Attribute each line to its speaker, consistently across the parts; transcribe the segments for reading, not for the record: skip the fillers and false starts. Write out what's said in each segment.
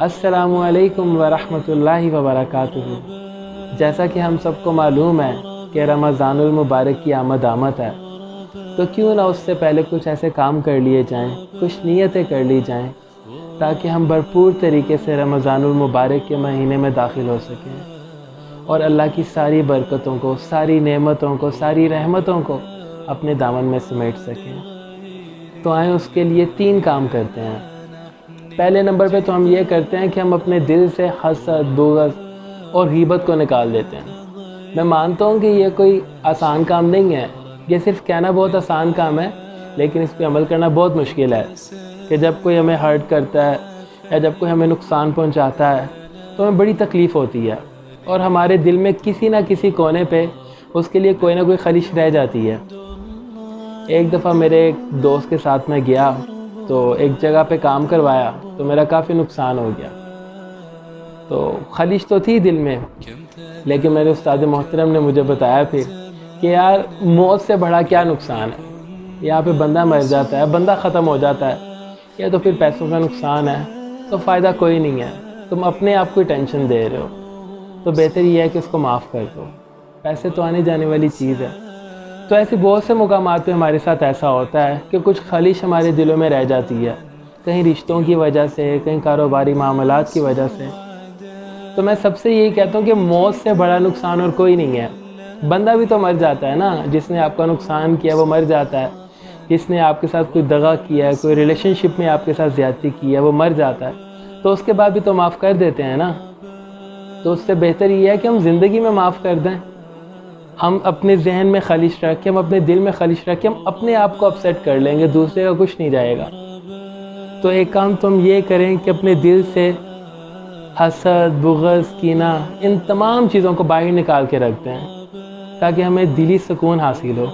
Speaker 1: السلام علیکم ورحمۃ اللہ وبرکاتہ۔ جیسا کہ ہم سب کو معلوم ہے کہ رمضان المبارک کی آمد ہے، تو کیوں نہ اس سے پہلے کچھ ایسے کام کر لیے جائیں، کچھ نیتیں کر لی جائیں، تاکہ ہم بھرپور طریقے سے رمضان المبارک کے مہینے میں داخل ہو سکیں اور اللہ کی ساری برکتوں کو، ساری نعمتوں کو، ساری رحمتوں کو اپنے دامن میں سمیٹ سکیں۔ تو آئیں اس کے لیے 3 کام کرتے ہیں۔ پہلے نمبر پہ تو ہم یہ کرتے ہیں کہ ہم اپنے دل سے حسد، بغض اور غیبت کو نکال دیتے ہیں۔ میں مانتا ہوں کہ یہ کوئی آسان کام نہیں ہے، یہ صرف کہنا بہت آسان کام ہے، لیکن اس پہ عمل کرنا بہت مشکل ہے کہ جب کوئی ہمیں ہرٹ کرتا ہے یا جب کوئی ہمیں نقصان پہنچاتا ہے تو ہمیں بڑی تکلیف ہوتی ہے اور ہمارے دل میں کسی نہ کسی کونے پہ اس کے لیے کوئی نہ کوئی خلش رہ جاتی ہے۔ ایک دفعہ میرے ایک دوست کے ساتھ میں گیا تو ایک جگہ پہ کام کروایا تو میرا کافی نقصان ہو گیا، تو خلش تو تھی دل میں، لیکن میرے استاد محترم نے مجھے بتایا پھر کہ یار موت سے بڑا کیا نقصان ہے، یہاں پہ بندہ مر جاتا ہے، بندہ ختم ہو جاتا ہے، یہ تو پھر پیسوں کا نقصان ہے، تو فائدہ کوئی نہیں ہے، تم اپنے آپ کو ٹینشن دے رہے ہو، تو بہتر یہ ہے کہ اس کو معاف کر دو، پیسے تو آنے جانے والی چیز ہے۔ تو ایسے بہت سے مقامات پہ ہمارے ساتھ ایسا ہوتا ہے کہ کچھ خلش ہمارے دلوں میں رہ جاتی ہے، کہیں رشتوں کی وجہ سے، کہیں کاروباری معاملات کی وجہ سے۔ تو میں سب سے یہی کہتا ہوں کہ موت سے بڑا نقصان اور کوئی نہیں ہے۔ بندہ بھی تو مر جاتا ہے نا، جس نے آپ کا نقصان کیا وہ مر جاتا ہے، جس نے آپ کے ساتھ کوئی دغا کیا ہے، کوئی ریلیشن شپ میں آپ کے ساتھ زیادتی کی ہے وہ مر جاتا ہے، تو اس کے بعد بھی تو معاف کر دیتے ہیں نا۔ تو اس سے بہتر یہ ہے کہ ہم زندگی میں معاف کر دیں، ہم اپنے ذہن میں خلش رکھ کے، ہم اپنے دل میں خلش رکھ کے ہم اپنے آپ کو اپسیٹ کر لیں گے، دوسرے کا کچھ نہیں جائے گا۔ تو ایک کام تم یہ کریں کہ اپنے دل سے حسد، بغض، کینہ، ان تمام چیزوں کو باہر نکال کے رکھ دیں تاکہ ہمیں دلی سکون حاصل ہو۔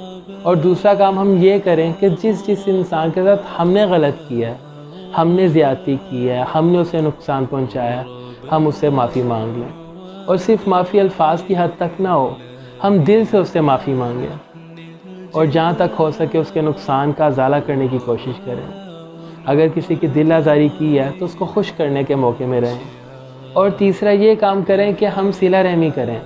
Speaker 1: اور دوسرا کام ہم یہ کریں کہ جس انسان کے ساتھ ہم نے غلط کیا ہے، ہم نے زیادتی کی ہے، ہم نے اسے نقصان پہنچایا، ہم اس سے معافی مانگ لیں، اور صرف معافی الفاظ کی حد تک نہ ہو، ہم دل سے اس سے معافی مانگیں اور جہاں تک ہو سکے اس کے نقصان کا ازالہ کرنے کی کوشش کریں۔ اگر کسی کی دل آزاری کی ہے تو اس کو خوش کرنے کے موقع میں رہیں۔ اور تیسرا یہ کام کریں کہ ہم صلہ رحمی کریں،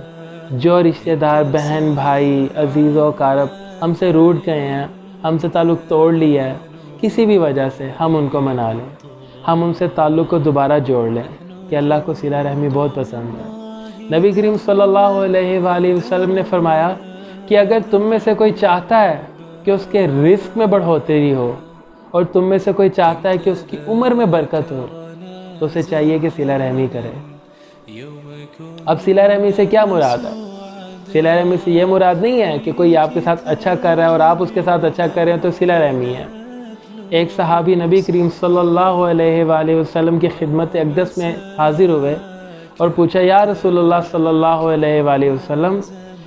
Speaker 1: جو رشتہ دار، بہن، بھائی، عزیز و اقارب ہم سے روٹھ گئے ہیں، ہم سے تعلق توڑ لیا ہے کسی بھی وجہ سے، ہم ان کو منا لیں، ہم ان سے تعلق کو دوبارہ جوڑ لیں، کہ اللہ کو صلہ رحمی بہت پسند ہے۔ نبی کریم صلی اللہ علیہ وآلہ وسلم نے فرمایا کہ اگر تم میں سے کوئی چاہتا ہے کہ اس کے رزق میں بڑھوتری ہو اور تم میں سے کوئی چاہتا ہے کہ اس کی عمر میں برکت ہو، تو اسے چاہیے کہ صلہ رحمی کرے۔ اب صلہ رحمی سے کیا مراد ہے؟ صلہ رحمی سے یہ مراد نہیں ہے کہ کوئی آپ کے ساتھ اچھا کر رہا ہے اور آپ اس کے ساتھ اچھا کر رہے ہیں تو صلہ رحمی ہے۔ ایک صحابی نبی کریم صلی اللہ علیہ وآلہ وسلم کی خدمت اقدس میں حاضر ہوئے اور پوچھا، یا رسول اللہ صلی اللہ علیہ وآلہ وسلم،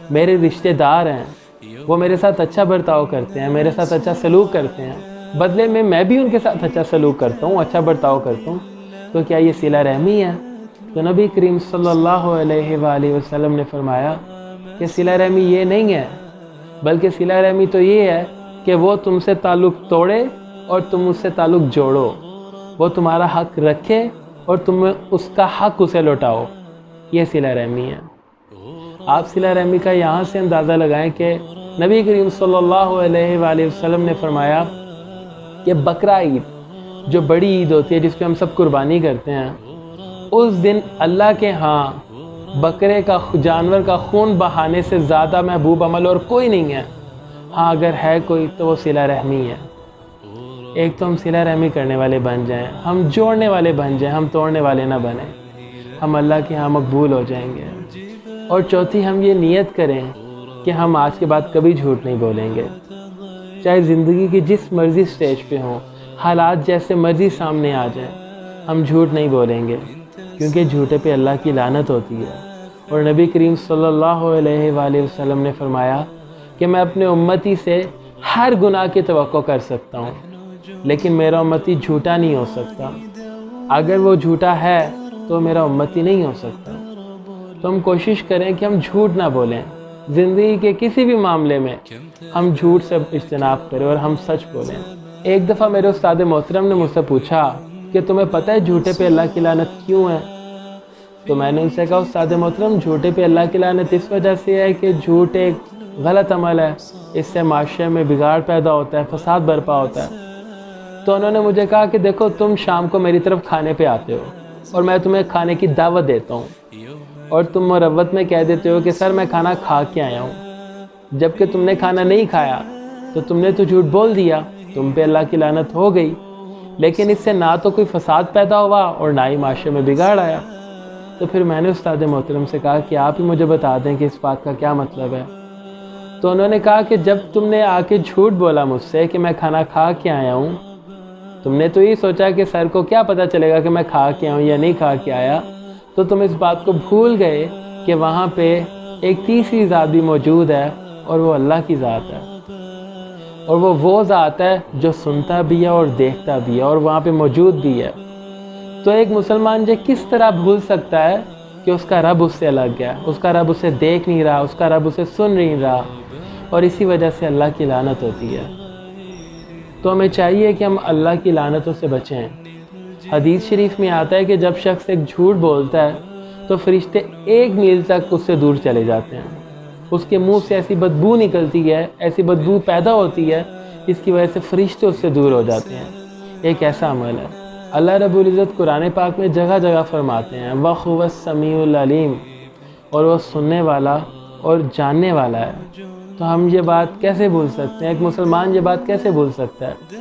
Speaker 1: میرے رشتہ دار ہیں، وہ میرے ساتھ اچھا برتاؤ کرتے ہیں، میرے ساتھ اچھا سلوک کرتے ہیں، بدلے میں بھی ان کے ساتھ اچھا سلوک کرتا ہوں، اچھا برتاؤ کرتا ہوں، تو کیا یہ صلہ رحمی ہے؟ تو نبی کریم صلی اللہ علیہ وآلہ وسلم نے فرمایا کہ صلہ رحمی یہ نہیں ہے، بلکہ صلہ رحمی تو یہ ہے کہ وہ تم سے تعلق توڑے اور تم اس سے تعلق جوڑو، وہ تمہارا حق رکھے اور تم اس کا حق اسے لوٹاؤ، یہ صلہ رحمی ہے۔ آپ صلہ رحمی کا یہاں سے اندازہ لگائیں کہ نبی کریم صلی اللہ علیہ وآلہ وسلم نے فرمایا کہ بقرہ عید جو بڑی عید ہوتی ہے جس پہ ہم سب قربانی کرتے ہیں، اس دن اللہ کے ہاں بکرے کا، جانور کا خون بہانے سے زیادہ محبوب عمل اور کوئی نہیں ہے۔ ہاں اگر ہے کوئی تو وہ صلہ رحمی ہے۔ ایک تو ہم صلہ رحمی کرنے والے بن جائیں، ہم جوڑنے والے بن جائیں، ہم توڑنے والے نہ بنیں، ہم اللہ کے ہاں مقبول ہو جائیں گے۔ اور چوتھی ہم یہ نیت کریں کہ ہم آج کے بعد کبھی جھوٹ نہیں بولیں گے، چاہے زندگی کی جس مرضی سٹیج پہ ہوں، حالات جیسے مرضی سامنے آ جائیں، ہم جھوٹ نہیں بولیں گے، کیونکہ جھوٹے پہ اللہ کی لعنت ہوتی ہے۔ اور نبی کریم صلی اللہ علیہ وآلہ وسلم نے فرمایا کہ میں اپنے امتی سے ہر گناہ کی توقع کر سکتا ہوں، لیکن میرا امتی جھوٹا نہیں ہو سکتا۔ اگر وہ جھوٹا ہے تو میرا امتی نہیں ہو سکتا۔ تو ہم کوشش کریں کہ ہم جھوٹ نہ بولیں، زندگی کے کسی بھی معاملے میں ہم جھوٹ سے اجتناب کریں اور ہم سچ بولیں۔ ایک دفعہ میرے استاد محترم نے مجھ سے پوچھا کہ تمہیں پتہ ہے جھوٹے پہ اللہ کی لعنت کیوں ہے؟ تو میں نے ان سے کہا استاد محترم جھوٹے پہ اللہ کی لعنت اس وجہ سے ہے کہ جھوٹ ایک غلط عمل ہے، اس سے معاشرے میں بگاڑ پیدا ہوتا ہے، فساد برپا ہوتا ہے۔ تو انہوں نے مجھے کہا کہ دیکھو تم شام کو میری طرف کھانے پہ آتے ہو اور میں تمہیں کھانے کی دعوت دیتا ہوں اور تم مروت میں کہہ دیتے ہو کہ سر میں کھانا کھا کے آیا ہوں، جب کہ تم نے کھانا نہیں کھایا تو تم نے تو جھوٹ بول دیا، تم پہ اللہ کی لعنت ہو گئی، لیکن اس سے نہ تو کوئی فساد پیدا ہوا اور نہ ہی معاشرے میں بگاڑ آیا۔ تو پھر میں نے استاد محترم سے کہا کہ آپ ہی مجھے بتا دیں کہ اس بات کا کیا مطلب ہے۔ تو انہوں نے کہا کہ جب تم نے آ کے جھوٹ بولا مجھ سے کہ میں کھانا کھا کے آیا ہوں، تم نے تو یہ سوچا کہ سر کو کیا پتہ چلے گا کہ میں کھا کے آیا ہوں یا نہیں کھا کے آیا، تو تم اس بات کو بھول گئے کہ وہاں پہ ایک تیسری ذات بھی موجود ہے اور وہ اللہ کی ذات ہے، اور وہ ذات ہے جو سنتا بھی ہے اور دیکھتا بھی ہے اور وہاں پہ موجود بھی ہے۔ تو ایک مسلمان یہ کس طرح بھول سکتا ہے کہ اس کا رب اس سے الگ ہے، اس کا رب اسے دیکھ نہیں رہا، اس کا رب اسے سن نہیں رہا، اور اسی وجہ سے اللہ کی لعنت ہوتی ہے۔ تو ہمیں چاہیے کہ ہم اللہ کی لعنتوں سے بچیں۔ حدیث شریف میں آتا ہے کہ جب شخص ایک جھوٹ بولتا ہے تو فرشتے 1 میل تک اس سے دور چلے جاتے ہیں، اس کے منہ سے ایسی بدبو نکلتی ہے، ایسی بدبو پیدا ہوتی ہے جس کی وجہ سے فرشتے اس سے دور ہو جاتے ہیں۔ ایک ایسا عمل ہے۔ اللہ رب العزت قرآن پاک میں جگہ جگہ فرماتے ہیں وَهُوَ السَّمِيعُ الْعَلِيمُ، اور وہ سننے والا اور جاننے والا ہے۔ تو ہم یہ بات کیسے بھول سکتے ہیں؟ ایک مسلمان یہ بات کیسے بھول سکتا ہے؟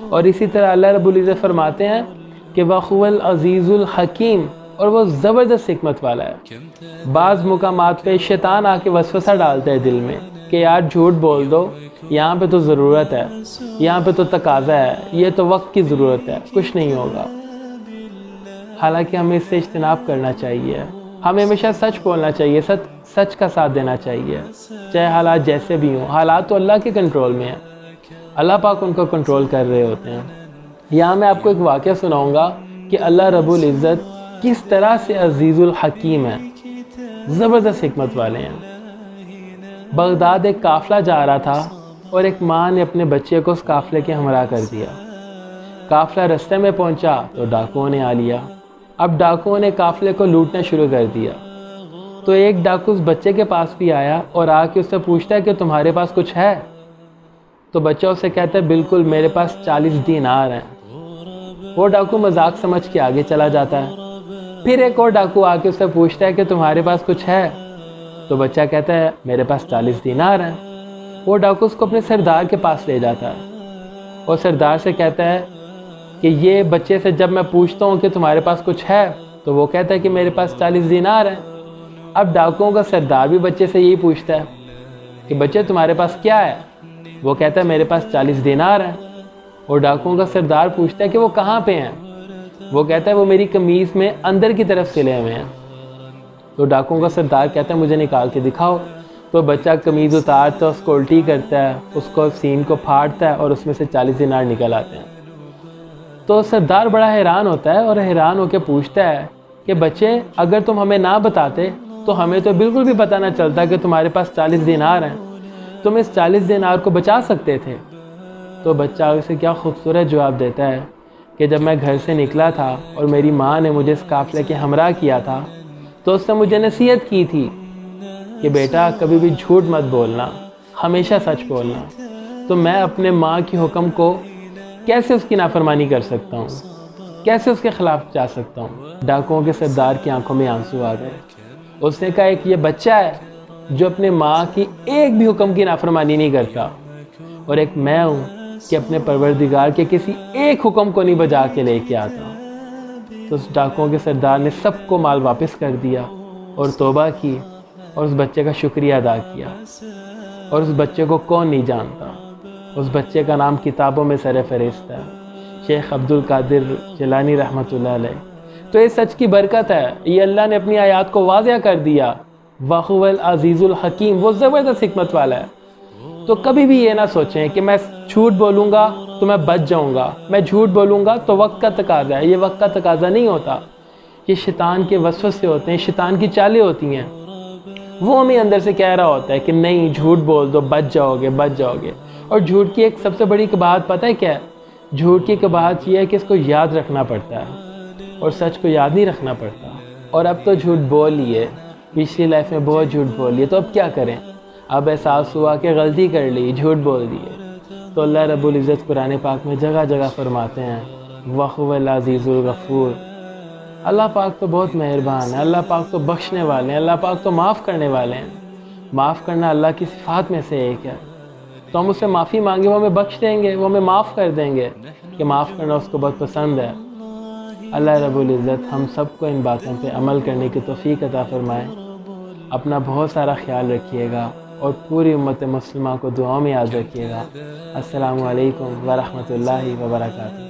Speaker 1: اور اسی طرح اللہ رب العزت فرماتے ہیں کہ وَهُوَ الْعَزِيزُ الْحَكِيمُ، اور وہ زبردست حکمت والا ہے۔ بعض مقامات پہ شیطان آ کے وسوسہ ڈالتا ہے دل میں کہ یار جھوٹ بول دو، یہاں پہ تو ضرورت ہے، یہاں پہ تو تقاضا ہے، یہ تو وقت کی ضرورت ہے، کچھ نہیں ہوگا۔ حالانکہ ہمیں اس سے اجتناب کرنا چاہیے، ہمیں ہمیشہ سچ بولنا چاہیے، سچ کا ساتھ دینا چاہیے، چاہے حالات جیسے بھی ہوں۔ حالات تو اللہ کے کنٹرول میں ہیں، اللہ پاک ان کو کنٹرول کر رہے ہوتے ہیں۔ یہاں میں آپ کو ایک واقعہ سناؤں گا کہ اللہ رب العزت کس طرح سے عزیز الحکیم ہے، زبردست حکمت والے ہیں۔ بغداد ایک قافلہ جا رہا تھا اور ایک ماں نے اپنے بچے کو اس قافلے کے ہمراہ کر دیا۔ قافلہ رستے میں پہنچا تو ڈاکوؤں نے آ لیا۔ اب ڈاکوؤں نے قافلے کو لوٹنا شروع کر دیا۔ تو ایک ڈاکو اس بچے کے پاس بھی آیا اور آ کے اس سے پوچھتا ہے کہ تمہارے پاس کچھ ہے؟ تو بچہ اسے کہتا ہے بالکل، میرے پاس 40 دینار ہیں۔ وہ ڈاکو مذاق سمجھ کے آگے چلا جاتا ہے۔ پھر ایک اور ڈاکو آ کے اس سے پوچھتا ہے کہ تمہارے پاس کچھ ہے؟ تو بچہ کہتا ہے میرے پاس 40 دینار ہیں۔ وہ ڈاکو اس کو اپنے سردار کے پاس لے جاتا ہے اور سردار سے کہتا ہے کہ یہ بچے سے جب میں پوچھتا ہوں کہ تمہارے پاس کچھ ہے تو وہ کہتا ہے کہ میرے پاس 40 دینار ہیں۔ اب ڈاکوؤں کا سردار بھی بچے سے یہی پوچھتا ہے کہ بچے تمہارے پاس کیا ہے؟ وہ کہتا ہے میرے پاس 40 دینار ہیں۔ اور ڈاکوؤں کا سردار پوچھتا ہے کہ وہ کہاں پہ ہیں؟ وہ کہتا ہے وہ میری قمیض میں اندر کی طرف سلے ہوئے ہیں۔ تو ڈاکوؤں کا سردار کہتا ہے مجھے نکال کے دکھاؤ۔ تو بچہ قمیض اتارتا ہے، اس کو الٹی کرتا ہے، اس کو سین کو پھاڑتا ہے اور اس میں سے 40 دینار نکل آتے ہیں۔ تو سردار بڑا حیران ہوتا ہے اور حیران ہو کے پوچھتا ہے کہ بچے اگر تم ہمیں نہ بتاتے تو ہمیں تو بالکل بھی پتہ نہ چلتا کہ تمہارے پاس 40 دینار ہیں، تم اس 40 دینار کو بچا سکتے تھے۔ تو بچہ اسے کیا خوبصورت جواب دیتا ہے کہ جب میں گھر سے نکلا تھا اور میری ماں نے مجھے اس قافلے کے ہمراہ کیا تھا تو اس نے مجھے نصیحت کی تھی کہ بیٹا کبھی بھی جھوٹ مت بولنا، ہمیشہ سچ بولنا۔ تو میں اپنے ماں کی حکم کو کیسے اس کی نافرمانی کر سکتا ہوں، کیسے اس کے خلاف جا سکتا ہوں؟ ڈاکوؤں کے سردار کی آنکھوں میں آنسو آ گئے۔ اس نے کہا ایک یہ بچہ ہے جو اپنے ماں کی ایک بھی حکم کی نافرمانی نہیں کرتا، اور ایک میں ہوں کہ اپنے پروردگار کے کسی ایک حکم کو نہیں بجا کے لے کے آتا۔ تو اس ڈاکوؤں کے سردار نے سب کو مال واپس کر دیا اور توبہ کی اور اس بچے کا شکریہ ادا کیا۔ اور اس بچے کو کون نہیں جانتا؟ اس بچے کا نام کتابوں میں سر فہرست ہے، شیخ عبد القادر جیلانی رحمۃ اللہ علیہ۔ تو یہ سچ کی برکت ہے، یہ اللہ نے اپنی آیات کو واضح کر دیا، وَهُوَ الْعَزِيزُ الْحَكِيمُ، وہ زبردست حکمت والا ہے۔ تو کبھی بھی یہ نہ سوچیں کہ میں جھوٹ بولوں گا تو میں بچ جاؤں گا، میں جھوٹ بولوں گا تو وقت کا تقاضا ہے۔ یہ وقت کا تقاضا نہیں ہوتا، یہ شیطان کے وسوسے ہوتے ہیں، شیطان کی چالیں ہوتی ہیں۔ وہ ہمیں اندر سے کہہ رہا ہوتا ہے کہ نہیں جھوٹ بول دو، بچ جاؤ گے، بچ جاؤ گے۔ اور جھوٹ کی ایک سب سے بڑی بات پتہ ہے کیا ہے؟ جھوٹ کی قباحت یہ ہے کہ اس کو یاد رکھنا پڑتا ہے اور سچ کو یاد نہیں رکھنا پڑتا. اور اب تو جھوٹ بول لیے، پچھلی لائف میں بہت جھوٹ بول لیے، تو اب کیا کریں؟ اب احساس ہوا کہ غلطی کر لی، جھوٹ بول دیے. تو اللہ رب العزت قرآن پاک میں جگہ جگہ فرماتے ہیں وَهُوَ الْعَزِيزُ الْغَفُورُ. اللہ پاک تو بہت مہربان ہے، اللہ پاک تو بخشنے والے ہیں، اللہ پاک تو معاف کرنے والے ہیں. معاف کرنا اللہ کی صفات میں سے ایک ہے. تو ہم اس سے معافی مانگیں، وہ ہمیں بخش دیں گے، وہ ہمیں معاف کر دیں گے، کہ معاف کرنا اس کو بہت پسند ہے. اللہ رب العزت ہم سب کو ان باتوں پہ عمل کرنے کی توفیق عطا فرمائے. اپنا بہت سارا خیال رکھیے گا اور پوری امت مسلمہ کو دعاؤں میں یاد رکھیے گا. السلام علیکم ورحمۃ اللہ وبرکاتہ.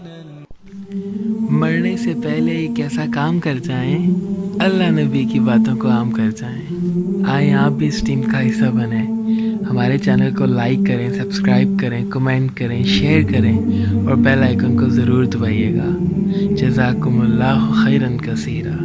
Speaker 1: مرنے سے پہلے ایک ایسا کام کر جائیں، اللہ نبی کی باتوں کو عام کر جائیں. آئیں آپ بھی اس ٹیم کا حصہ بنیں. ہمارے چینل کو لائک کریں، سبسکرائب کریں، کمنٹ کریں، شیئر کریں اور بیل آئیکن کو ضرور دبائیے گا. جزاکم اللہ خیرا کثیرا.